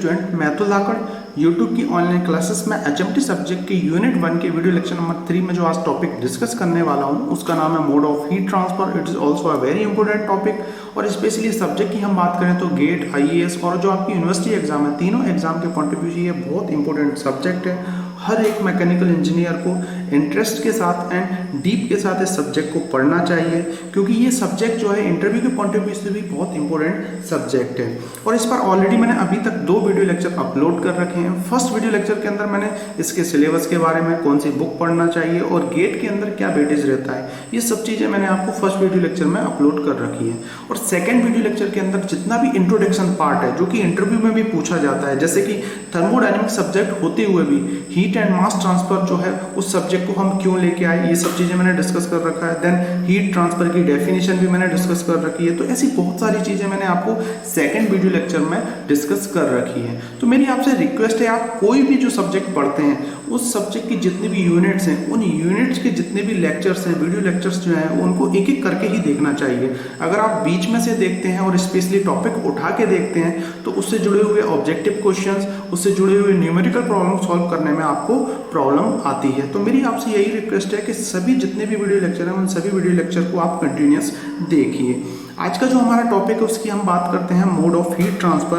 Student, मैं तो लाकर YouTube की ऑनलाइन क्लासेस में एचएमटी सब्जेक्ट के यूनिट 1 के वीडियो लेक्चर नंबर 3 में जो आज टॉपिक डिस्कस करने वाला हूं उसका नाम है mode of heat transfer. It is also a very important topic और स्पेशली सब्जेक्ट की हम बात करें तो गेट, आईएएस और जो आपकी यूनिवर्सिटी एग्जाम है, तीनों एग्जाम के पॉइंट ऑफ व्यू से ये बहुत इंपॉर्टेंट सब्जेक्ट है। हर एक मैकेनिकल इंजीनियर को इंटरेस्ट के साथ एंड डीप के साथ इस सब्जेक्ट को पढ़ना चाहिए, क्योंकि ये सब्जेक्ट जो है इंटरव्यू के पॉइंट ऑफ व्यू से भी बहुत इंपॉर्टेंट सब्जेक्ट है। और इस पर ऑलरेडी मैंने अभी तक 2 वीडियो लेक्चर अपलोड कर रखे हैं। फर्स्ट वीडियो लेक्चर के अंदर मैंने इसके सिलेबस के बारे में, कौन सी बुक पढ़ना चाहिए और गेट के अंदर क्या वेटेज रहता है, ये सब चीज़ें मैंने आपको फर्स्ट वीडियो लेक्चर में अपलोड कर रखी है। और सेकेंड वीडियो लेक्चर के अंदर जितना भी इंट्रोडक्शन पार्ट है जो कि इंटरव्यू में भी पूछा जाता है, जैसे कि थर्मोडायनेमिक सब्जेक्ट होते हुए भी हीट एंड मास ट्रांसफर जो है उस सब्जेक्ट को हम क्यों लेके आए, ये सब चीजें मैंने डिस्कस कर रखा है। देन हीट ट्रांसफर की डेफिनेशन भी मैंने डिस्कस कर रखी है। तो ऐसी बहुत सारी चीजें मैंने आपको सेकंड वीडियो लेक्चर में डिस्कस कर रखी है। तो मेरी आपसे रिक्वेस्ट है, आप कोई भी जो सब्जेक्ट पढ़ते हैं उस सब्जेक्ट की जितनी भी यूनिट्स हैं, उन यूनिट्स के जितने भी लेक्चर्स हैं, वीडियो लेक्चर्स जो हैं, उनको एक एक करके ही देखना चाहिए। अगर आप बीच में से देखते हैं और स्पेशली टॉपिक उठा के देखते हैं तो उससे जुड़े हुए ऑब्जेक्टिव क्वेश्चंस, उससे जुड़े हुए न्यूमेरिकल प्रॉब्लम सॉल्व करने में आपको प्रॉब्लम आती है। तो मेरी आपसे यही रिक्वेस्ट है कि सभी जितने भी वीडियो लेक्चर हैं उन सभी वीडियो लेक्चर को आप कंटिन्यूस देखिए। आज का जो हमारा टॉपिक है उसकी हम बात करते हैं मोड ऑफ हीट ट्रांसफर।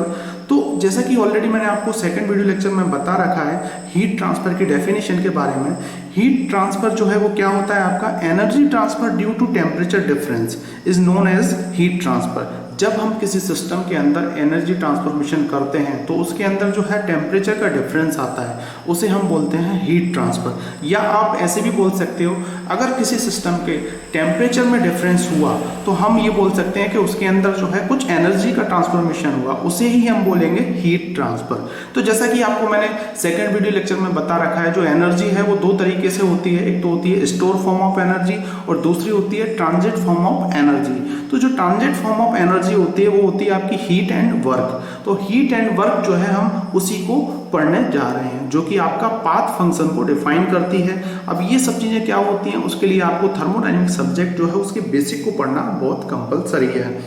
तो जैसा कि ऑलरेडी मैंने आपको सेकंड वीडियो लेक्चर में बता रखा है हीट ट्रांसफर की डेफिनेशन के बारे में। हीट ट्रांसफर जो है वो क्या होता है, आपका energy transfer due to temperature difference is known as heat transfer. जब हम किसी सिस्टम के अंदर एनर्जी ट्रांसफॉर्मेशन करते हैं तो उसके अंदर जो है टेम्परेचर का डिफरेंस आता है, उसे हम बोलते हैं हीट ट्रांसफर। या आप ऐसे भी बोल सकते हो, अगर किसी सिस्टम के टेम्परेचर में डिफरेंस हुआ तो हम ये बोल सकते हैं कि उसके अंदर जो है कुछ एनर्जी का ट्रांसफॉर्मेशन हुआ, उसे ही हम बोलेंगे हीट ट्रांसफर। तो जैसा कि आपको मैंने सेकेंड वीडियो लेक्चर में बता रखा है, जो एनर्जी है वो 2 तरीके से होती है। एक तो होती है स्टोर फॉर्म ऑफ एनर्जी और दूसरी होती है ट्रांजिट फॉर्म ऑफ एनर्जी। तो जो ट्रांजिट फॉर्म ऑफ एनर्जी होती है वो होती है आपकी हीट एंड वर्क। तो हीट एंड वर्क जो है हम उसी को पढ़ने जा रहे हैं, जो कि आपका पाथ फंक्शन को डिफाइन करती है। अब ये सब चीजें क्या होती हैं, उसके लिए आपको थर्मोडायनेमिक सब्जेक्ट जो है उसके बेसिक को पढ़ना बहुत कंपलसरी है।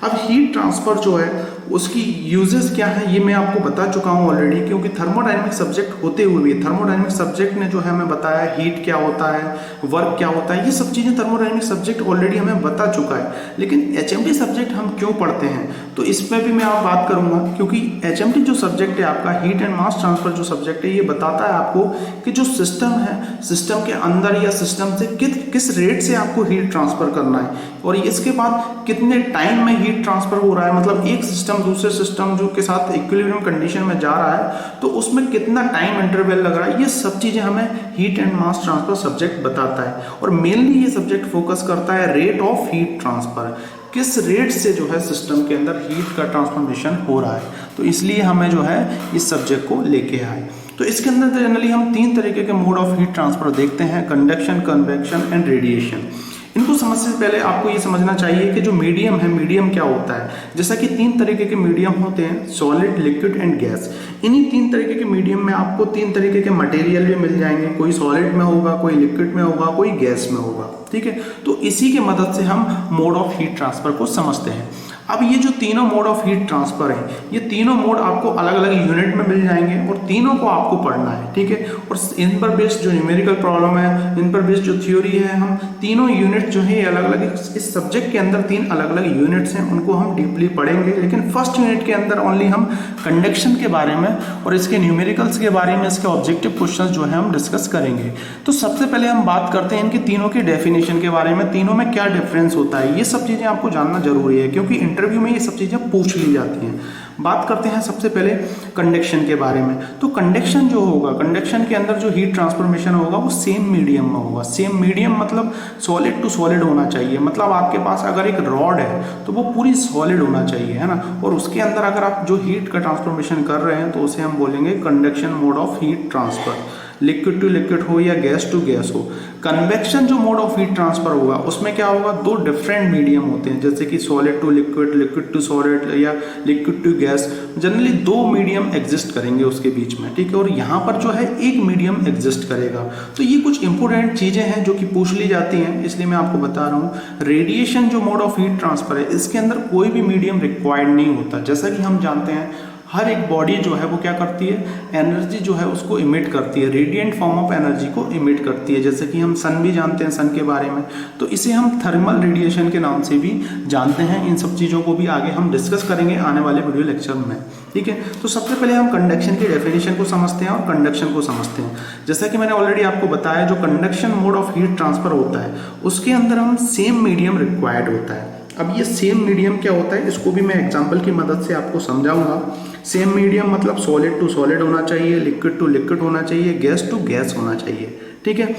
अब हीट ट्रांसफर जो है उसकी यूजेस क्या है ये मैं आपको बता चुका हूँ ऑलरेडी, क्योंकि थर्मोडायनेमिक सब्जेक्ट होते हुए भी थर्मोडायनेमिक सब्जेक्ट ने जो है हमें बताया हीट क्या होता है, वर्क क्या होता है, ये सब चीज़ें थर्मोडायनेमिक सब्जेक्ट ऑलरेडी हमें बता चुका है। लेकिन एचएमटी सब्जेक्ट हम क्यों पढ़ते हैं तो इसमें भी मैं आप बात करूंगा, क्योंकि एचएमटी जो सब्जेक्ट है आपका हीट एंड मास ट्रांसफर जो सब्जेक्ट है, ये बताता है आपको कि जो सिस्टम है, सिस्टम के अंदर या सिस्टम से किस रेट से आपको हीट ट्रांसफर करना है और इसके बाद कितने टाइम में हीट ट्रांसफर हो रहा है। मतलब एक सिस्टम दूसरे सिस्टम जो के साथ इक्विलिब्रियम कंडीशन में जा रहा है तो उसमें कितना टाइम इंटरवल लग रहा है, ये सब चीजें हमें heat and mass transfer subject बताता है। और मेनली ये सब्जेक्ट फोकस करता है रेट ऑफ हीट ट्रांसफर, किस रेट से जो है सिस्टम के अंदर हीट का ट्रांसफॉर्मेशन हो रहा है। तो इसलिए हमें जो है इस सब्जेक्ट को लेके आए। तो इसके अंदर जनरली हम 3 तरीके के मोड ऑफ हीट ट्रांसफर देखते हैं, कंडक्शन, कन्वेक्शन एंड रेडिएशन। इनको समझने से पहले आपको ये समझना चाहिए कि जो मीडियम है, मीडियम क्या होता है। जैसा कि 3 तरीके के मीडियम होते हैं, सॉलिड, लिक्विड एंड गैस। इन्हीं 3 तरीके के मीडियम में आपको 3 तरीके के मटेरियल भी मिल जाएंगे, कोई सॉलिड में होगा, कोई लिक्विड में होगा, कोई गैस में होगा। ठीक है, तो इसी के मदद से हम मोड ऑफ हीट ट्रांसफर को समझते हैं। अब ये जो तीनों मोड ऑफ हीट ट्रांसफर है, ये तीनों मोड आपको अलग अलग यूनिट में मिल जाएंगे और तीनों को आपको पढ़ना है। ठीक है, और इन पर बेस्ड जो न्यूमेरिकल प्रॉब्लम है, इन पर बेस्ड जो थ्योरी है, हम तीनों यूनिट जो है अलग अलग, इस सब्जेक्ट के अंदर 3 अलग अलग यूनिट्स हैं, उनको हम डीपली पढ़ेंगे। लेकिन फर्स्ट यूनिट के अंदर ओनली हम कंडक्शन के बारे में और इसके न्यूमेरिकल्स के बारे में, इसके ऑब्जेक्टिव क्वेश्चन जो है हम डिस्कस करेंगे। तो सबसे पहले हम बात करते हैं इनके तीनों के डेफिनेशन के बारे में, तीनों में क्या डिफरेंस होता है, ये सब चीजें आपको जानना जरूरी है, क्योंकि इंटरव्यू में ये सब चीजें पूछ ली जाती हैं। बात करते हैं सबसे पहले कंडक्शन के बारे में। तो कंडक्शन जो होगा, कंडक्शन के अंदर जो हीट ट्रांसफॉर्मेशन होगा वो सेम मीडियम में होगा। सेम मीडियम मतलब सॉलिड टू सॉलिड होना चाहिए। मतलब आपके पास अगर एक रॉड है तो वो पूरी सॉलिड होना चाहिए, है ना, और उसके अंदर अगर आप जो हीट का ट्रांसफॉर्मेशन कर रहे हैं तो उसे हम बोलेंगे conduction mode of heat transfer. Liquid to liquid हो या गैस टू गैस हो। कन्वेक्शन जो मोड ऑफ हीट ट्रांसफर होगा उसमें क्या होगा, 2 डिफरेंट मीडियम होते हैं, जैसे कि solid to liquid, liquid to solid या liquid to gas. Generally 2 medium exist करेंगे उसके बीच में। ठीक है, और यहाँ पर जो है एक मीडियम एग्जिस्ट करेगा। तो ये कुछ इंपॉर्टेंट चीजें हैं जो कि पूछ ली जाती हैं, इसलिए मैं आपको बता रहा हूँ। रेडिएशन जो मोड ऑफ हीट ट्रांसफर है, इसके अंदर कोई भी मीडियम रिक्वायर्ड नहीं होता। जैसा कि हम जानते हैं हर एक बॉडी जो है वो क्या करती है, एनर्जी जो है उसको इमिट करती है, रेडिएंट फॉर्म ऑफ एनर्जी को इमिट करती है। जैसे कि हम सन भी जानते हैं, सन के बारे में, तो इसे हम थर्मल रेडिएशन के नाम से भी जानते हैं। इन सब चीज़ों को भी आगे हम डिस्कस करेंगे आने वाले वीडियो लेक्चर में, ठीक है। तो सबसे पहले हम कंडक्शन की डेफिनेशन को समझते हैं और कंडक्शन को समझते हैं। जैसा कि मैंने ऑलरेडी आपको बताया, जो conduction mode of heat transfer होता है उसके अंदर हम सेम मीडियम रिक्वायर्ड होता है। अब ये सेम मीडियम क्या होता है, इसको भी मैं एग्जांपल की मदद से आपको समझाऊंगा। सेम मीडियम मतलब सॉलिड टू सॉलिड होना चाहिए, लिक्विड टू लिक्विड होना चाहिए, गैस टू गैस होना चाहिए, ठीक है।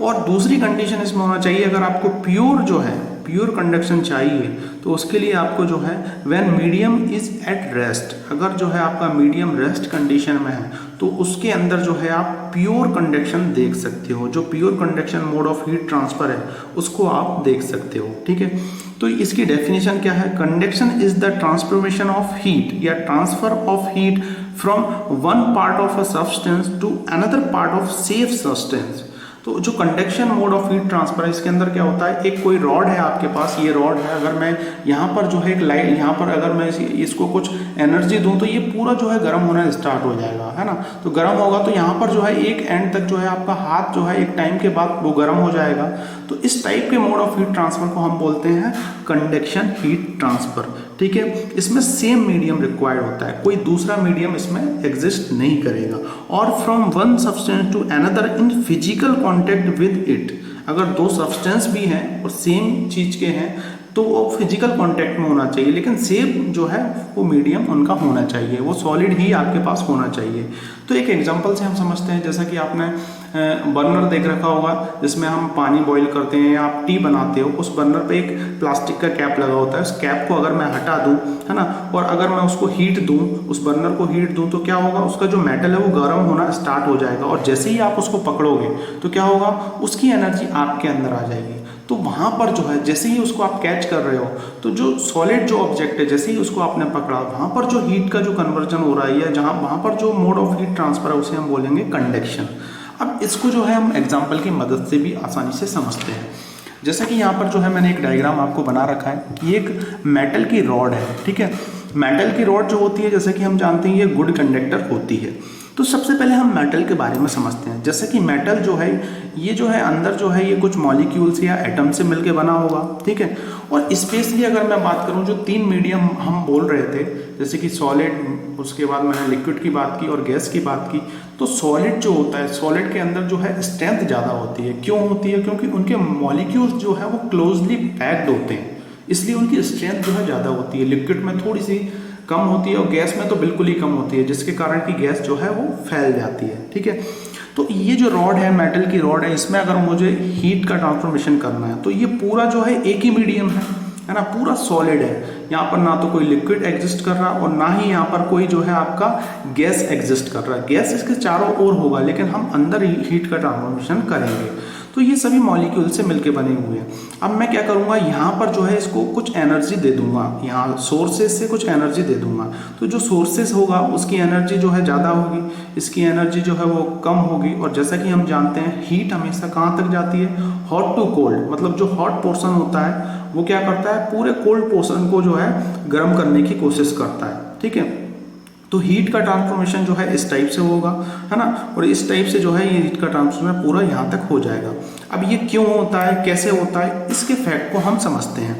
और दूसरी कंडीशन इसमें होना चाहिए, अगर आपको प्योर जो है प्योर कंडक्शन चाहिए तो उसके लिए आपको जो है when medium is at rest, अगर जो है आपका मीडियम रेस्ट कंडीशन में है तो उसके अंदर जो है आप प्योर कंडक्शन देख सकते हो। जो pure conduction mode of heat transfer है उसको आप देख सकते हो, ठीक है। तो इसकी डेफिनेशन क्या है, conduction is the transformation of heat या transfer of heat from one part of a substance to another part of safe substance. तो जो conduction mode of heat transfer है इसके अंदर क्या होता है, एक कोई रॉड है आपके पास, ये रॉड है, अगर मैं यहाँ पर जो है एक लाइट, यहाँ पर अगर मैं इसको कुछ एनर्जी दूँ तो ये पूरा जो है गर्म होना स्टार्ट हो जाएगा, है ना। तो गर्म होगा तो यहाँ पर जो है एक एंड तक जो है आपका हाथ जो है एक टाइम के बाद वो गर्म हो जाएगा। तो इस टाइप के मोड ऑफ हीट ट्रांसफर को हम बोलते हैं कंडक्शन हीट ट्रांसफर, ठीक है। इसमें सेम मीडियम रिक्वायर्ड होता है, कोई दूसरा मीडियम इसमें एग्जिस्ट नहीं करेगा। और from one substance to another in physical contact with it, अगर दो सब्सटेंस भी हैं और सेम चीज़ के हैं तो वो फिजिकल कांटेक्ट में होना चाहिए, लेकिन सेम जो है वो मीडियम उनका होना चाहिए, वो सॉलिड ही आपके पास होना चाहिए। तो एक एग्जांपल से हम समझते हैं, जैसा कि आपने बर्नर देख रखा होगा जिसमें हम पानी बॉईल करते हैं या आप टी बनाते हो, उस बर्नर पे एक प्लास्टिक का कैप लगा होता है। उस कैप को अगर मैं हटा दूं, है ना, और अगर मैं उसको हीट दूं, उस बर्नर को हीट दूं, तो क्या होगा, उसका जो मेटल है वो गर्म होना स्टार्ट हो जाएगा और जैसे ही आप उसको पकड़ोगे तो क्या होगा, उसकी एनर्जी आपके अंदर आ जाएगी। तो वहाँ पर जो है जैसे ही उसको आप कैच कर रहे हो तो जो सॉलिड जो ऑब्जेक्ट है जैसे ही उसको आपने पकड़ा, वहाँ पर जो हीट का जो कन्वर्जन हो रहा है या जहाँ वहाँ पर जो मोड ऑफ हीट ट्रांसफर है उसे हम बोलेंगे कंडक्शन। अब इसको जो है हम एग्जाम्पल की मदद से भी आसानी से समझते हैं। जैसा कि यहाँ पर जो है मैंने एक डायग्राम आपको बना रखा है, ये एक मेटल की रॉड है, ठीक है। मेटल की रॉड जो होती है जैसे कि हम जानते हैं ये गुड कंडक्टर होती है। तो सबसे पहले हम मेटल के बारे में समझते हैं। जैसे कि मेटल जो है ये जो है अंदर जो है ये कुछ मॉलिक्यूल्स या एटम से मिलके बना होगा, ठीक है। और स्पेशली अगर मैं बात करूं, जो तीन मीडियम हम बोल रहे थे, जैसे कि सॉलिड, उसके बाद मैंने लिक्विड की बात की और गैस की बात की, तो सॉलिड जो होता है, सॉलिड के अंदर जो है स्ट्रेंथ ज़्यादा होती है। क्यों होती है, क्योंकि उनके मॉलिक्यूल्स जो है वो क्लोजली पैक्ड होते हैं, इसलिए उनकी स्ट्रेंथ जो है ज़्यादा होती है। लिक्विड में थोड़ी सी कम होती है और गैस में तो बिल्कुल ही कम होती है, जिसके कारण कि गैस जो है वो फैल जाती है, ठीक है। तो ये जो रॉड है, मेटल की रॉड है, इसमें अगर मुझे हीट का ट्रांसफॉर्मेशन करना है तो ये पूरा जो है एक ही मीडियम है ना, पूरा सॉलिड है। यहाँ पर ना तो कोई लिक्विड एग्जिस्ट कर रहा और ना ही यहाँ पर कोई जो है आपका गैस एग्जिस्ट कर रहा है। गैस इसके चारों ओर होगा लेकिन हम अंदर हीट का ट्रांसफॉर्मेशन करेंगे। तो ये सभी मॉलिक्यूल से मिलके बने हुए हैं। अब मैं क्या करूँगा, यहाँ पर जो है इसको कुछ एनर्जी दे दूंगा, यहाँ सोर्सेज से कुछ एनर्जी दे दूंगा। तो जो सोर्सेज होगा उसकी एनर्जी जो है ज़्यादा होगी, इसकी एनर्जी जो है वो कम होगी। और जैसा कि हम जानते हैं हीट हमेशा कहाँ तक जाती है, हॉट टू कोल्ड, मतलब जो हॉट पोर्शन होता है वो क्या करता है, पूरे कोल्ड पोर्शन को जो है गर्म करने की कोशिश करता है, ठीक है। तो हीट का ट्रांसफॉर्मेशन जो है इस टाइप से होगा, है ना, और इस टाइप से जो है ये हीट का ट्रांसफॉर्मेशन पूरा यहाँ तक हो जाएगा। अब ये क्यों होता है, कैसे होता है, इसके फैक्ट को हम समझते हैं।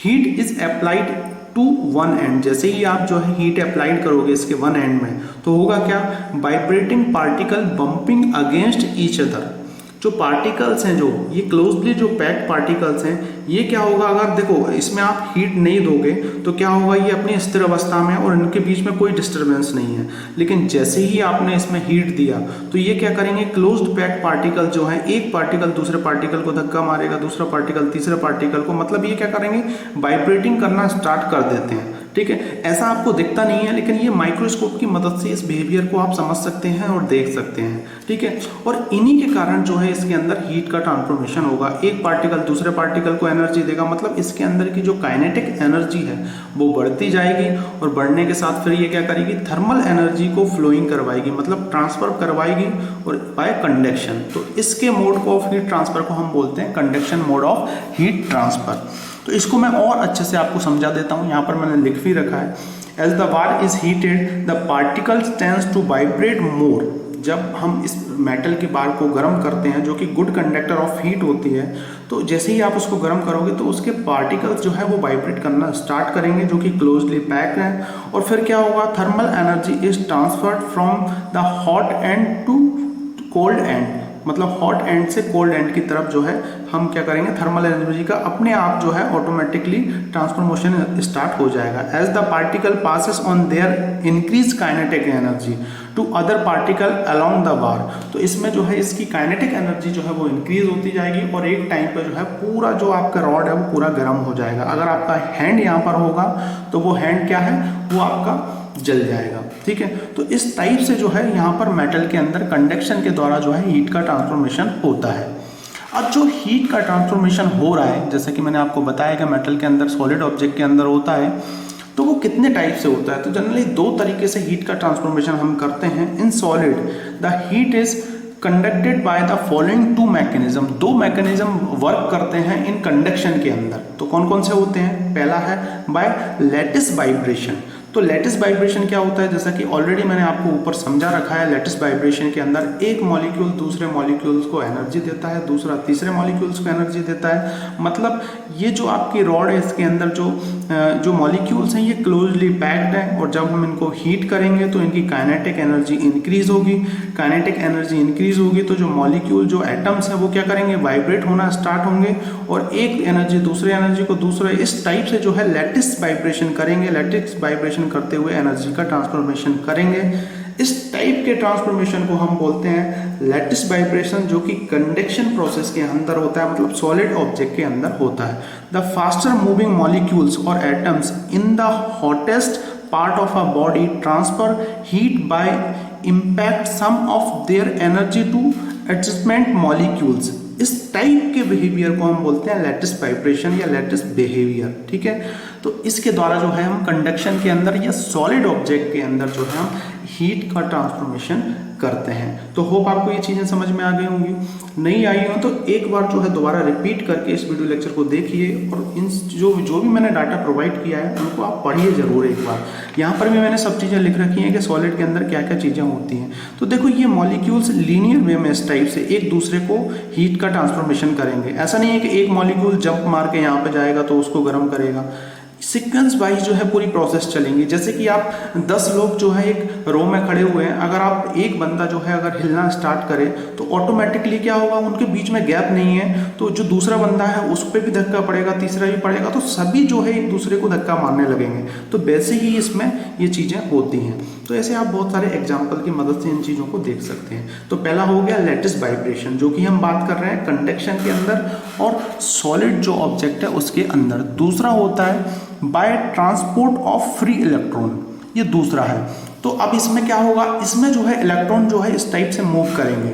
Heat is applied to one end, जैसे ही आप जो है हीट अप्लाइड करोगे इसके वन एंड में तो होगा क्या, vibrating particle bumping against each other. जो पार्टिकल्स हैं, जो ये क्लोजली जो पैक्ड पार्टिकल्स हैं, ये क्या होगा, अगर देखो इसमें आप हीट नहीं दोगे तो क्या होगा, ये अपनी स्थिर अवस्था में और इनके बीच में कोई डिस्टर्बेंस नहीं है। लेकिन जैसे ही आपने इसमें हीट दिया तो ये क्या करेंगे, क्लोज्ड पैक्ड पार्टिकल जो है, एक पार्टिकल दूसरे पार्टिकल को धक्का मारेगा, दूसरा पार्टिकल तीसरे पार्टिकल को, मतलब ये क्या करेंगे, वाइब्रेटिंग करना स्टार्ट कर देते हैं, ठीक है। ऐसा आपको दिखता नहीं है लेकिन ये माइक्रोस्कोप की मदद से इस बिहेवियर को आप समझ सकते हैं और देख सकते हैं, ठीक है। और इन्हीं के कारण जो है इसके अंदर हीट का ट्रांसफॉर्मेशन होगा, एक पार्टिकल दूसरे पार्टिकल को एनर्जी देगा, मतलब इसके अंदर की जो काइनेटिक एनर्जी है वो बढ़ती जाएगी और बढ़ने के साथ फिर ये क्या करेगी, थर्मल एनर्जी को फ्लोइंग करवाएगी, मतलब ट्रांसफर करवाएगी और बाय कंडक्शन। तो इसके मोड ऑफ हीट ट्रांसफर को हम बोलते हैं conduction mode of heat transfer. तो इसको मैं और अच्छे से आपको समझा देता हूँ, यहाँ पर मैंने लिख भी रखा है। As the wire is heated the particles tends to vibrate more. जब हम इस मेटल की बार को गर्म करते हैं, जो कि गुड कंडक्टर ऑफ हीट होती है, तो जैसे ही आप उसको गर्म करोगे तो उसके पार्टिकल्स जो है वो वाइब्रेट करना स्टार्ट करेंगे, जो कि क्लोजली पैक्ड हैं। और फिर क्या होगा, thermal energy is transferred from the hot end to cold end, मतलब हॉट एंड से कोल्ड एंड की तरफ जो है हम क्या करेंगे, थर्मल एनर्जी का अपने आप जो है ऑटोमेटिकली ट्रांसफॉर्मेशन स्टार्ट हो जाएगा। As the particle passes on their increase kinetic energy to other particle along the bar. तो इसमें जो है इसकी काइनेटिक एनर्जी जो है वो इंक्रीज होती जाएगी और एक टाइम पर जो है पूरा जो आपका रॉड है वो पूरा गर्म हो जाएगा। अगर आपका हैंड यहाँ पर होगा तो वो हैंड क्या है, वो आपका जल जाएगा। ठीक है, तो इस टाइप से जो है यहाँ पर मेटल के अंदर कंडक्शन के द्वारा जो है हीट का ट्रांसफॉर्मेशन होता है। अब जो हीट का ट्रांसफॉर्मेशन हो रहा है, जैसे कि मैंने आपको बताया कि मेटल के अंदर सॉलिड ऑब्जेक्ट के अंदर होता है, तो वो कितने टाइप से होता है। तो जनरली दो तरीके से हीट का ट्रांसफॉर्मेशन हम करते हैं। In solid the heat is conducted by the following to mechanism. दो मैकेनिज्म वर्क करते हैं इन कंडक्शन के अंदर। तो कौन कौन से होते हैं, पहला है बाय लैटिस वाइब्रेशन। तो लैटिस वाइब्रेशन क्या होता है, जैसा कि ऑलरेडी मैंने आपको ऊपर समझा रखा है। लैटिस वाइब्रेशन के अंदर एक मॉलिक्यूल दूसरे मॉलिक्यूल्स को एनर्जी देता है, दूसरा तीसरे मॉलिक्यूल्स को एनर्जी देता है। मतलब ये जो आपकी रॉड है, इसके अंदर जो मॉलिक्यूल्स हैं ये क्लोजली पैक्ड हैं, और जब हम इनको हीट करेंगे तो इनकी काइनेटिक एनर्जी इंक्रीज होगी। काइनेटिक एनर्जी इंक्रीज होगी तो जो मॉलिक्यूल, जो एटम्स हैं वो क्या करेंगे, वाइब्रेट होना स्टार्ट होंगे, और एक एनर्जी दूसरे एनर्जी को दूसरे, इस टाइप से जो है लैटिस वाइब्रेशन करेंगे। लैटिस वाइब्रेशन करते हुए एनर्जी का ट्रांसफॉर्मेशन करेंगे। इस टाइप के ट्रांसफॉर्मेशन को हम बोलते हैं लैटिस वाइब्रेशन, जो कि कंडक्शन प्रोसेस के अंदर होता है, मतलब सॉलिड ऑब्जेक्ट के अंदर होता है। द फास्टर मूविंग मॉलिक्यूल्स और atoms in the hottest part of a body transfer heat by impact some of their energy to adjustment molecules. इस टाइप के बिहेवियर को हम बोलते हैं लैटिस वाइब्रेशन या लैटिस बिहेवियर। ठीक है, तो इसके द्वारा जो है हम कंडक्शन के अंदर या सॉलिड ऑब्जेक्ट के अंदर जो है हम हीट का ट्रांसफॉर्मेशन करते हैं। तो होप आपको ये चीज़ें समझ में आ गई होंगी। नहीं आई हो तो एक बार जो है दोबारा रिपीट करके इस वीडियो लेक्चर को देखिए, और इन जो भी मैंने डाटा प्रोवाइड किया है उनको आप पढ़िए ज़रूर एक बार। यहाँ पर भी मैंने सब चीज़ें लिख रखी हैं कि सॉलिड के अंदर क्या क्या चीज़ें होती हैं। तो देखो, ये मॉलिक्यूल्स लीनियर वे में इस टाइप से एक दूसरे को हीट का ट्रांसफॉर्मेशन करेंगे। ऐसा नहीं है कि एक मॉलिक्यूल जंप मार के यहाँ पर जाएगा तो उसको गर्म करेगा। सीक्वेंस वाइज जो है पूरी प्रोसेस चलेंगी। जैसे कि आप 10 लोग जो है एक रो में खड़े हुए हैं, अगर आप एक बंदा जो है अगर हिलना स्टार्ट करे तो ऑटोमेटिकली क्या होगा, उनके बीच में गैप नहीं है, तो जो दूसरा बंदा है उस पर भी धक्का पड़ेगा, तीसरा भी पड़ेगा, तो सभी जो है एक दूसरे को धक्का मारने लगेंगे। तो वैसे ही इसमें ये चीज़ें होती हैं। तो ऐसे आप बहुत सारे एग्जाम्पल की मदद से इन चीज़ों को देख सकते हैं। तो पहला हो गया लैटिस वाइब्रेशन, जो कि हम बात कर रहे हैं कंडक्शन के अंदर और सॉलिड जो ऑब्जेक्ट है उसके अंदर। दूसरा होता है by transport of free electron, ये दूसरा है। तो अब इसमें क्या होगा, इसमें जो है इलेक्ट्रॉन जो है इस टाइप से मूव करेंगे।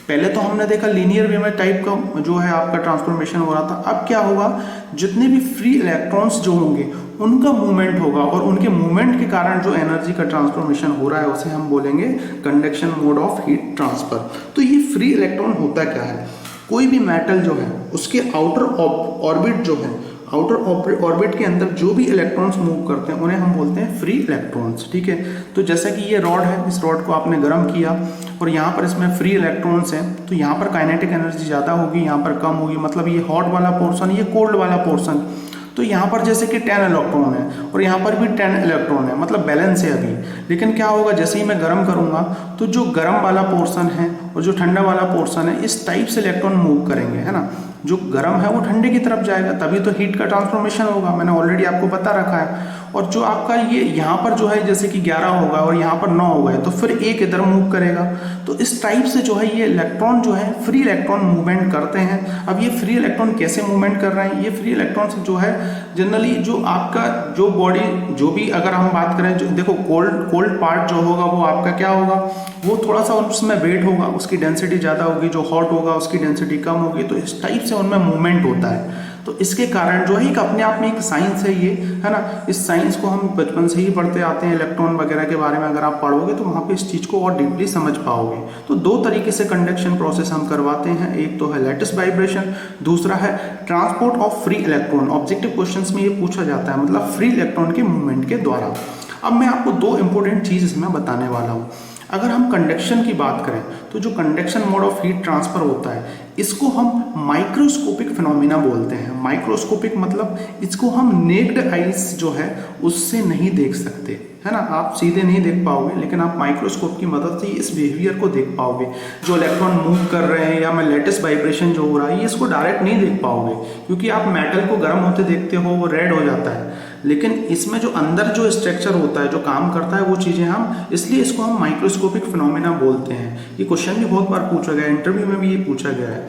पहले तो हमने देखा लीनियर वे में टाइप का जो है आपका ट्रांसफॉर्मेशन हो रहा था। अब क्या होगा, जितने भी फ्री इलेक्ट्रॉन्स जो होंगे उनका मूवमेंट होगा, और उनके मूवमेंट के कारण जो एनर्जी का ट्रांसफॉर्मेशन हो रहा है उसे हम बोलेंगे conduction mode of heat transfer. तो ये फ्री इलेक्ट्रॉन होता क्या है, कोई भी मेटल जो है उसके आउटर ऑर्बिट जो है, आउटर ऑर्बिट के अंदर जो भी इलेक्ट्रॉन्स मूव करते हैं उन्हें हम बोलते हैं फ्री इलेक्ट्रॉन्स। ठीक है, तो जैसा कि ये रॉड है, इस रॉड को आपने गर्म किया और यहाँ पर इसमें फ्री इलेक्ट्रॉन्स हैं, तो यहाँ पर काइनेटिक एनर्जी ज़्यादा होगी, यहाँ पर कम होगी। मतलब ये हॉट वाला पोर्शन, ये कोल्ड वाला पोर्शन, तो यहाँ पर जैसे कि 10 इलेक्ट्रॉन है और यहाँ पर भी 10 इलेक्ट्रॉन है, मतलब बैलेंस है अभी। लेकिन क्या होगा, जैसे ही मैं गर्म करूँगा तो जो गर्म वाला पोर्शन है और जो ठंडा वाला पोर्शन है, इस टाइप से इलेक्ट्रॉन मूव करेंगे, है ना। जो गर्म है वो ठंडे की तरफ जाएगा, तभी तो हीट का ट्रांसफॉर्मेशन होगा, मैंने ऑलरेडी आपको बता रखा है। और जो आपका ये यहाँ पर जो है जैसे कि 11 होगा और यहाँ पर 9 होगा, तो फिर एक इधर मूव करेगा। तो इस टाइप से जो है ये इलेक्ट्रॉन जो है फ्री इलेक्ट्रॉन मूवमेंट करते हैं। अब ये फ्री इलेक्ट्रॉन कैसे मूवमेंट कर रहे हैं, ये फ्री इलेक्ट्रॉन जो है जनरली जो आपका जो बॉडी जो भी, अगर हम बात करें, जो देखो कोल्ड पार्ट जो होगा वो आपका क्या होगा, वो थोड़ा सा उसमें वेट होगा, उसकी डेंसिटी ज़्यादा होगी। जो हॉट होगा उसकी डेंसिटी कम होगी। तो इस टाइप से उनमें मूवमेंट होता है। तो इसके कारण जो है एक अपने आप में एक साइंस है ये, है ना। इस साइंस को हम बचपन से ही पढ़ते आते हैं। इलेक्ट्रॉन वगैरह के बारे में अगर आप पढ़ोगे तो वहाँ पे इस चीज़ को और डीपली समझ पाओगे। तो दो तरीके से कंडक्शन प्रोसेस हम करवाते हैं, एक तो है लैटिस वाइब्रेशन, दूसरा है transport of free electron. Objective questions में ये पूछा जाता है, मतलब फ्री इलेक्ट्रॉन के मूवमेंट के द्वारा। अब मैं आपको दो इंपॉर्टेंट चीज़ इसमें बताने वाला हूँ। अगर हम कंडक्शन की बात करें तो जो conduction mode of heat transfer होता है इसको हम माइक्रोस्कोपिक फिनोमिना बोलते हैं। माइक्रोस्कोपिक मतलब इसको हम नेक्ड आइज जो है उससे नहीं देख सकते, है ना, आप सीधे नहीं देख पाओगे, लेकिन आप माइक्रोस्कोप की मदद से इस बिहेवियर को देख पाओगे। जो इलेक्ट्रॉन मूव कर रहे हैं या मैं लेटेस्ट वाइब्रेशन जो हो रहा है ये इसको डायरेक्ट नहीं देख पाओगे, क्योंकि आप मेटल को गर्म होते देखते हो वो रेड हो जाता है, लेकिन इसमें जो अंदर जो स्ट्रक्चर होता है जो काम करता है वो चीज़ें हम, इसलिए इसको हम माइक्रोस्कोपिक फिनोमिना बोलते हैं। ये क्वेश्चन भी बहुत बार पूछा गया है, इंटरव्यू में भी ये पूछा गया है।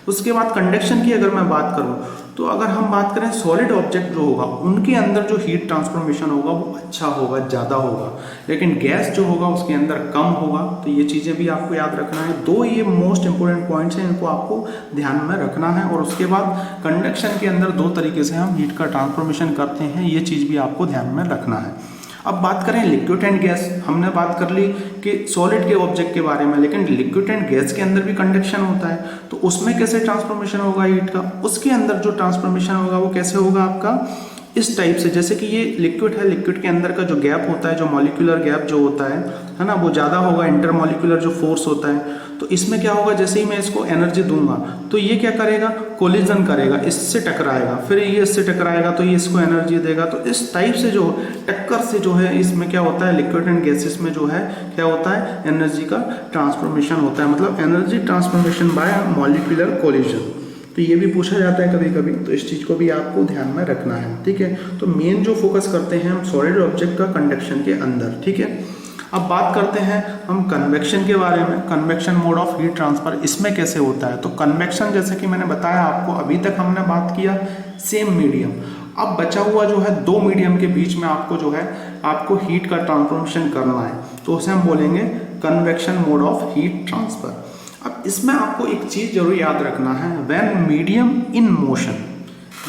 उसके बाद कंडक्शन की अगर मैं बात करूं तो अगर हम बात करें सॉलिड ऑब्जेक्ट जो होगा उनके अंदर जो हीट ट्रांसफॉर्मेशन होगा वो अच्छा होगा, ज़्यादा होगा, लेकिन गैस जो होगा उसके अंदर कम होगा। तो ये चीज़ें भी आपको याद रखना है। दो ये मोस्ट इंपोर्टेंट पॉइंट्स हैं, इनको आपको ध्यान में रखना है। और उसके बाद कंडक्शन के अंदर दो तरीके से हम हीट का ट्रांसफॉर्मेशन करते हैं, ये चीज़ भी आपको ध्यान में रखना है। अब बात करें लिक्विड एंड गैस, हमने बात कर ली कि सॉलिड के ऑब्जेक्ट के बारे में, लेकिन लिक्विड एंड गैस के अंदर भी कंडक्शन होता है, तो उसमें कैसे ट्रांसफॉर्मेशन होगा हीट का, उसके अंदर जो ट्रांसफॉर्मेशन होगा वो कैसे होगा आपका इस टाइप से। जैसे कि ये लिक्विड है, लिक्विड के अंदर का जो गैप होता है, जो मॉलिक्यूलर गैप जो होता है ना, वो ज़्यादा होगा, इंटरमॉलिक्यूलर जो फोर्स होता है। तो इसमें क्या होगा, जैसे ही मैं इसको एनर्जी दूंगा तो ये क्या करेगा, कोलिजन करेगा, इससे टकराएगा, फिर ये इससे टकराएगा तो ये इसको एनर्जी देगा। तो इस टाइप से जो टक्कर से जो है इसमें क्या होता है, लिक्विड एंड गैसेस में जो है क्या होता है, एनर्जी का ट्रांसफॉर्मेशन होता है, मतलब energy transformation bye molecular collision. तो ये भी पूछा जाता है कभी कभी, तो इस चीज़ को भी आपको ध्यान में रखना है, ठीक है। तो मेन जो फोकस करते हैं हम सॉलिड ऑब्जेक्ट का कंडक्शन के अंदर, ठीक है। अब बात करते हैं हम कन्वेक्शन के बारे में। Convection mode of heat transfer इसमें कैसे होता है, तो कन्वेक्शन जैसे कि मैंने बताया आपको, अभी तक हमने बात किया सेम मीडियम। अब बचा हुआ जो है दो मीडियम के बीच में आपको जो है आपको हीट का ट्रांसफॉर्मेशन करना है, तो उसे हम बोलेंगे convection mode of heat transfer. अब इसमें आपको एक चीज़ जरूर याद रखना है, व्हेन मीडियम इन मोशन,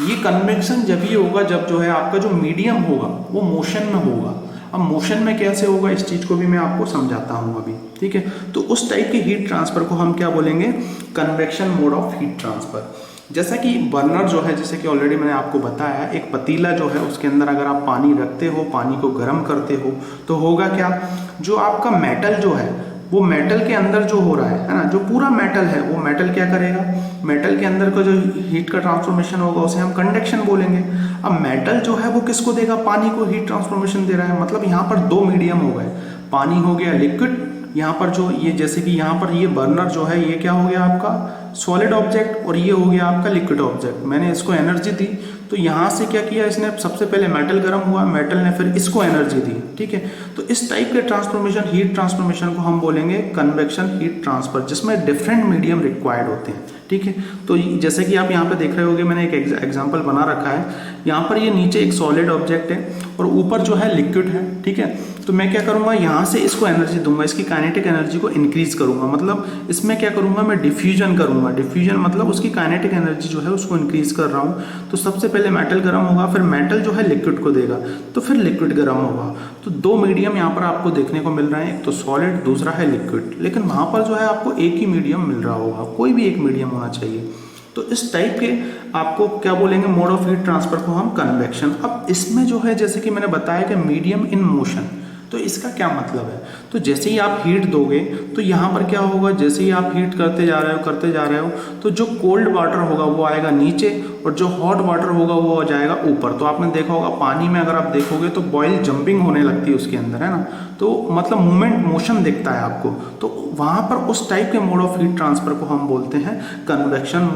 ये कन्वेक्शन जब ही होगा जब जो है आपका जो मीडियम होगा वो मोशन में होगा। अब मोशन में कैसे होगा इस चीज़ को भी मैं आपको समझाता हूँ अभी, ठीक है। तो उस टाइप के हीट ट्रांसफर को हम क्या बोलेंगे, convection mode of heat transfer. जैसा कि बर्नर जो है, जैसे कि ऑलरेडी मैंने आपको बताया, एक पतीला जो है उसके अंदर अगर आप पानी रखते हो, पानी को गर्म करते हो, तो होगा क्या, जो आपका मेटल जो है वो मेटल के अंदर जो हो रहा है ना, जो पूरा मेटल है वो मेटल क्या करेगा, मेटल के अंदर का जो हीट का ट्रांसफॉर्मेशन होगा उसे हम कंडक्शन बोलेंगे। अब मेटल जो है वो किसको देगा, पानी को हीट ट्रांसफॉर्मेशन दे रहा है, मतलब यहाँ पर दो मीडियम हो गए, पानी हो गया लिक्विड, यहाँ पर जो ये जैसे कि यहाँ पर ये बर्नर जो है ये क्या हो गया आपका सॉलिड ऑब्जेक्ट, और ये हो गया आपका लिक्विड ऑब्जेक्ट। मैंने इसको एनर्जी दी, तो यहाँ से क्या किया इसने, सबसे पहले मेटल गर्म हुआ, मेटल ने फिर इसको एनर्जी दी, ठीक है। तो इस टाइप के ट्रांसफॉर्मेशन, हीट ट्रांसफॉर्मेशन को हम बोलेंगे कन्वेक्शन हीट ट्रांसफर, जिसमें डिफरेंट मीडियम रिक्वायर्ड होते हैं, ठीक है। तो जैसे कि आप यहाँ पे देख रहे होगे, मैंने एक एग्जांपल बना रखा है, यहाँ पर ये नीचे एक सॉलिड ऑब्जेक्ट है और ऊपर जो है लिक्विड है, ठीक है। तो मैं क्या करूँगा, यहाँ से इसको एनर्जी दूंगा, इसकी काइनेटिक एनर्जी को इंक्रीज करूँगा, मतलब इसमें क्या करूँगा, मैं डिफ्यूजन करूँगा। डिफ्यूजन मतलब उसकी काइनेटिक एनर्जी जो है उसको इंक्रीज कर रहा हूँ। तो सबसे पहले मेटल गर्म होगा, फिर मेटल जो है लिक्विड को देगा, तो फिर लिक्विड गर्म होगा। तो दो मीडियम यहाँ पर आपको देखने को मिल रहे हैं, एक तो सॉलिड, दूसरा है लिक्विड, लेकिन वहाँ पर जो है आपको एक ही मीडियम मिल रहा होगा, कोई भी एक मीडियम होना चाहिए। तो इस टाइप के आपको क्या बोलेंगे, मोड ऑफ हीट ट्रांसफर को हम कन्वेक्शन। अब इसमें जो है जैसे कि मैंने बताया कि मीडियम इन मोशन, तो इसका क्या मतलब है, तो जैसे ही आप हीट दोगे तो यहाँ पर क्या होगा, जैसे ही आप हीट करते जा रहे हो तो जो कोल्ड वाटर होगा वो आएगा नीचे और जो हॉट वाटर होगा वो आ जाएगा ऊपर। तो आपने देखा होगा पानी में अगर आप देखोगे तो बॉयल जंपिंग होने लगती है उसके अंदर, है ना, तो मतलब मूवमेंट, मोशन दिखता है आपको। तो वहाँ पर उस टाइप के मोड ऑफ हीट ट्रांसफर को हम बोलते हैं convection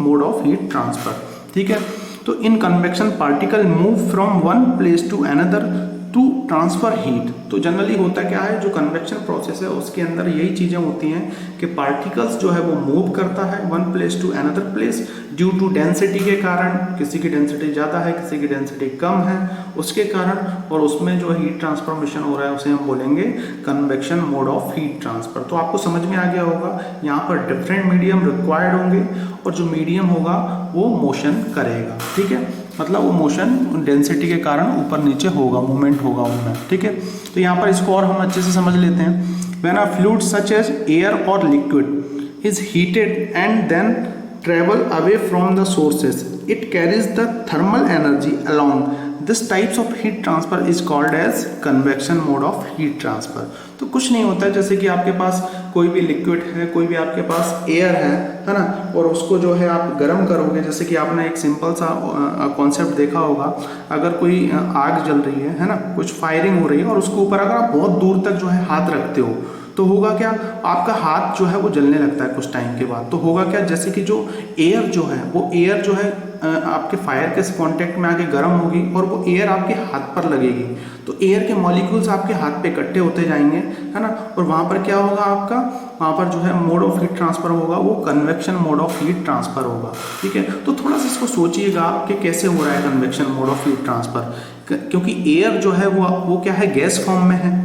mode of heat transfer, ठीक है। तो in convection particle move from one place to another to transfer heat. तो जनरली होता क्या है, जो कन्वेक्शन प्रोसेस है उसके अंदर यही चीज़ें होती हैं कि पार्टिकल्स जो है वो मूव करता है one place to another place due to density के कारण, किसी की डेंसिटी ज़्यादा है, किसी की डेंसिटी कम है, उसके कारण, और उसमें जो हीट ट्रांसफॉर्मेशन हो रहा है उसे हम बोलेंगे convection mode of heat transfer. तो आपको समझ में आ गया होगा, यहाँ पर डिफरेंट मीडियम रिक्वायर्ड होंगे और जो मीडियम होगा वो मोशन करेगा, ठीक है, मतलब वो मोशन डेंसिटी के कारण ऊपर नीचे होगा, मूवमेंट होगा उनमें, ठीक है। तो यहाँ पर इसको और हम अच्छे से समझ लेते हैं। When a fluid such as air और liquid is heated and then travel away from the sources, it carries the thermal energy along this types of heat transfer is called as convection mode of heat transfer. तो कुछ नहीं होता है, जैसे कि आपके पास कोई भी लिक्विड है, कोई भी आपके पास एयर है ना, और उसको जो है आप गर्म करोगे। जैसे कि आपने एक सिंपल सा कॉन्सेप्ट देखा होगा, अगर कोई आग जल रही है ना, कुछ फायरिंग हो रही है और उसके ऊपर अगर आप बहुत दूर तक जो है हाथ रखते हो तो होगा क्या, आपका हाथ जो है वो जलने लगता है कुछ टाइम के बाद। तो होगा क्या, जैसे कि जो एयर जो है वो एयर जो है आपके फायर के कांटेक्ट में आके गर्म होगी और वो एयर आपके हाथ पर लगेगी, तो एयर के मॉलिक्यूल्स आपके हाथ पे इकट्ठे होते जाएंगे, है ना, और वहाँ पर क्या होगा, आपका वहाँ पर जो है मोड ऑफ हीट ट्रांसफर होगा वो convection mode of heat transfer होगा। ठीक है, तो थोड़ा सा इसको सोचिएगा कि कैसे हो रहा है convection mode of heat transfer, क्योंकि एयर जो है वो क्या है, गैस फॉर्म में है।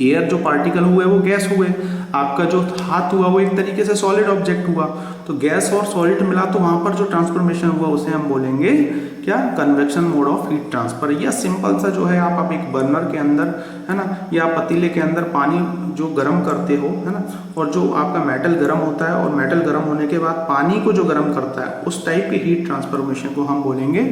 एयर जो पार्टिकल हुए वो गैस हुए, आपका जो हाथ हुआ वो एक तरीके से सॉलिड ऑब्जेक्ट हुआ, तो गैस और सॉलिड मिला तो वहां पर जो ट्रांसफॉर्मेशन हुआ उसे हम बोलेंगे क्या, convection mode of heat transfer. या सिंपल सा जो है आप एक बर्नर के अंदर, है ना, या पतीले के अंदर पानी जो गर्म करते हो, है ना, और जो आपका मेटल गर्म होता है और मेटल गर्म होने के बाद पानी को जो गर्म करता है, उस टाइप के हीट ट्रांसफॉर्मेशन को हम बोलेंगे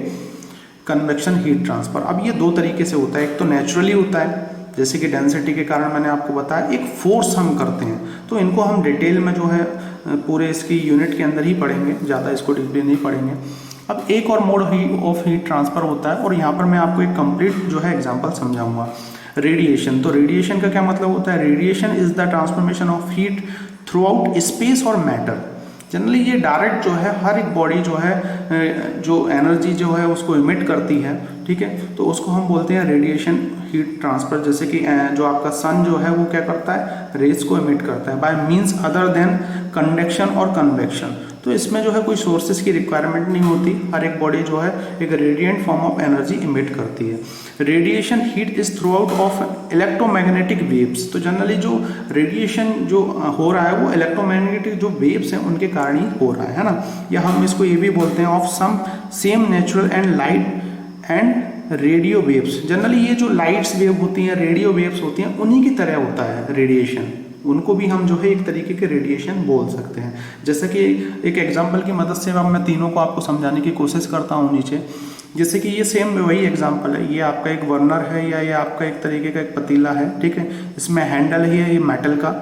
कन्वेक्शन हीट ट्रांसफर। अब ये दो तरीके से होता है, एक तो नेचुरली होता है, जैसे कि डेंसिटी के कारण मैंने आपको बताया, एक फोर्स हम करते हैं, तो इनको हम डिटेल में जो है पूरे इसकी यूनिट के अंदर ही पढ़ेंगे, ज़्यादा इसको डीपली नहीं पढ़ेंगे। अब एक और मोड ऑफ हीट ट्रांसफर होता है, और यहाँ पर मैं आपको एक कंप्लीट जो है एग्जांपल समझाऊंगा, रेडिएशन। तो रेडिएशन का क्या मतलब होता है, radiation is the transformation of heat through out space और मैटर। जनरली ये डायरेक्ट जो है हर एक बॉडी जो है जो एनर्जी जो है उसको इमिट करती है, ठीक है, तो उसको हम बोलते हैं रेडिएशन हीट ट्रांसफर। जैसे कि जो आपका सन जो है वो क्या करता है, रेज को इमिट करता है by means other than conduction और कन्वेक्शन। तो इसमें जो है कोई सोर्सेज की रिक्वायरमेंट नहीं होती, हर एक बॉडी जो है एक radiant form of energy emit करती है। Radiation heat is through out of electromagnetic waves. तो जनरली जो रेडिएशन जो हो रहा है वो इलेक्ट्रोमैग्नेटिक जो वेव्स हैं उनके कारण ही हो रहा है ना, या हम इसको ये भी बोलते हैं of some same natural and light and radio waves. Generally ये जो लाइट्स वेव होती हैं, रेडियो वेव्स होती हैं, उन्हीं की तरह होता है रेडिएशन, उनको भी हम जो है एक तरीके के रेडिएशन बोल सकते हैं। जैसे कि एक एग्जांपल की मदद से मैं तीनों को आपको समझाने की कोशिश करता हूँ नीचे। जैसे कि ये सेम वही एग्जांपल है, ये आपका एक बर्नर है या ये आपका एक तरीके का एक पतीला है, ठीक है, इसमें हैंडल ही है ये मेटल का,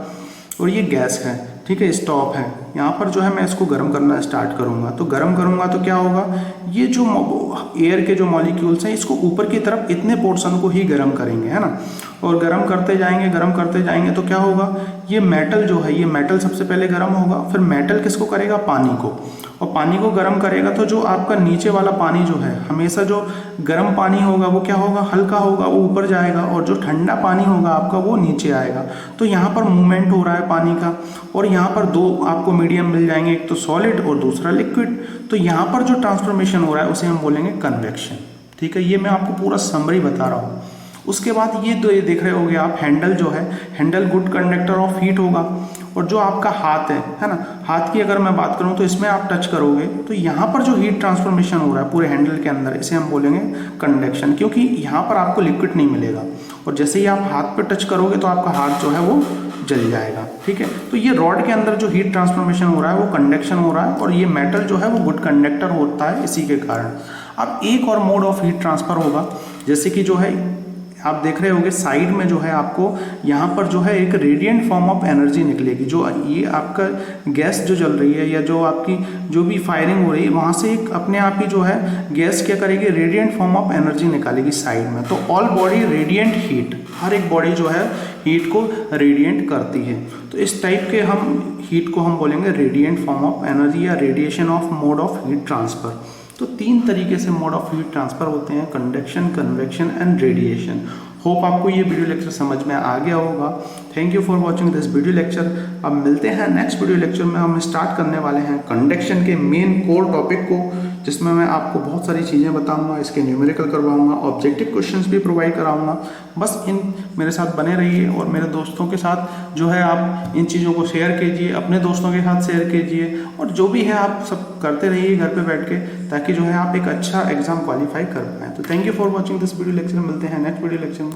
और ये गैस है, ठीक है, स्टॉप है। यहाँ पर जो है मैं इसको गर्म करना स्टार्ट करूँगा, तो गर्म करूँगा तो क्या होगा, ये जो एयर के जो मॉलिक्यूल्स हैं इसको ऊपर की तरफ इतने पोर्शन को ही गर्म करेंगे, है ना, और गर्म करते जाएंगे तो क्या होगा, ये मेटल जो है, ये मेटल सबसे पहले गर्म होगा, फिर मेटल किसको करेगा, पानी को, और पानी को गर्म करेगा तो जो आपका नीचे वाला पानी जो है, हमेशा जो गर्म पानी होगा वो क्या होगा, हल्का होगा, वो ऊपर जाएगा, और जो ठंडा पानी होगा आपका वो नीचे आएगा। तो यहाँ पर मूवमेंट हो रहा है पानी का, और यहाँ पर दो आपको मीडियम मिल जाएंगे, एक तो सॉलिड और दूसरा लिक्विड। तो यहाँ पर जो ट्रांसफॉर्मेशन हो रहा है उसे हम बोलेंगे कन्वेक्शन, ठीक है। ये मैं आपको पूरा समरी बता रहा हूँ। उसके बाद ये देख रहे होगे आप, हैंडल जो है, handle good conductor of heat होगा, और जो आपका हाथ है ना, हाथ की अगर मैं बात करूं तो इसमें आप टच करोगे तो यहाँ पर जो हीट ट्रांसफॉर्मेशन हो रहा है पूरे हैंडल के अंदर, इसे हम बोलेंगे कंडक्शन, क्योंकि यहाँ पर आपको लिक्विड नहीं मिलेगा, और जैसे ही आप हाथ पर टच करोगे तो आपका हाथ जो है वो जल जाएगा, ठीक है। तो ये रॉड के अंदर जो हीट ट्रांसफॉर्मेशन हो रहा है वो कंडक्शन हो रहा है, और ये मेटल जो है वो गुड कंडक्टर होता है इसी के कारण। अब एक और मोड ऑफ हीट ट्रांसफर होगा, जैसे कि जो है आप देख रहे होंगे साइड में जो है आपको यहाँ पर जो है एक रेडिएंट फॉर्म ऑफ एनर्जी निकलेगी, जो ये आपका गैस जो जल रही है या जो आपकी जो भी फायरिंग हो रही है वहाँ से एक अपने आप ही जो है गैस क्या करेगी, रेडिएंट फॉर्म ऑफ एनर्जी निकालेगी साइड में। तो ऑल बॉडी रेडिएंट हीट, हर एक बॉडी जो है हीट को रेडिएंट करती है। तो इस टाइप के हम हीट को हम बोलेंगे रेडिएंट फॉर्म ऑफ एनर्जी या radiation of mode of heat transfer. तो तीन तरीके से मोड ऑफ हीट ट्रांसफर होते हैं, conduction, convection and radiation. Hope आपको ये वीडियो लेक्चर समझ में आ गया होगा। Thank you for watching this video lecture. अब मिलते हैं नेक्स्ट वीडियो लेक्चर में। हम स्टार्ट करने वाले हैं कंडक्शन के मेन कोर टॉपिक को, जिसमें मैं आपको बहुत सारी चीज़ें बताऊंगा, इसके न्यूमेरिकल करवाऊंगा, ऑब्जेक्टिव क्वेश्चंस भी प्रोवाइड कराऊंगा। बस इन मेरे साथ बने रहिए और मेरे दोस्तों के साथ जो है आप इन चीज़ों को शेयर कीजिए, अपने दोस्तों के साथ शेयर कीजिए, और जो भी है आप सब करते रहिए घर पे बैठ के, ताकि जो है आप एक अच्छा एग्जाम क्वालिफाई कर पाएँ। तो thank you for watching this video lecture. मिलते हैं नेक्स्ट वीडियो लेक्चर में।